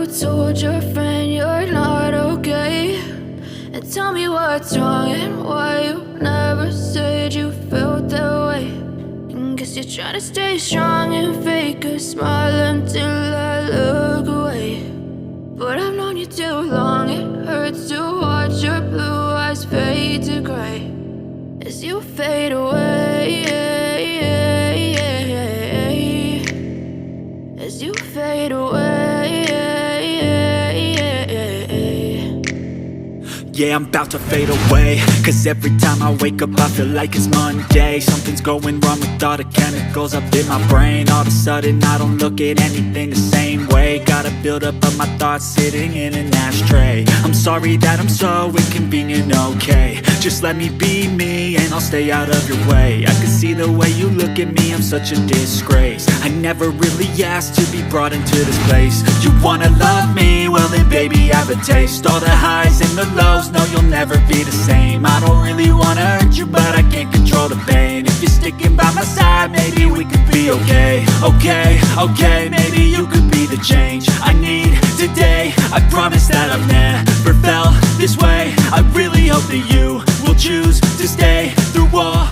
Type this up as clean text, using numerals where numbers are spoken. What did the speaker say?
told your friend you're not okay? And tell me what's wrong and why you never said you felt that way. And guess you're trying to stay strong and fake a smile until I look away. But I've known you too long, it hurts to watch your blue eyes fade to gray as you fade away, as you fade away. Yeah, I'm about to fade away, cause every time I wake up I feel like it's Monday. Something's going wrong with all the chemicals up in my brain. All of a sudden I don't look at anything the same way. Got a buildup of my thoughts sitting in an ashtray. I'm sorry that I'm so inconvenient, okay? Just let me be me and I'll stay out of your way. I can see the way you look at me, I'm such a disgrace. I never really asked to be brought into this place. You wanna love me? Well then baby have a taste. All the highs and the lows, no, you'll never be the same. I don't really wanna hurt you, but I can't control the pain. If you're sticking by my side, maybe we could be okay. Okay, maybe you could be the change I need today. I promise that I've never felt this way. I really hope that you will choose to stay through all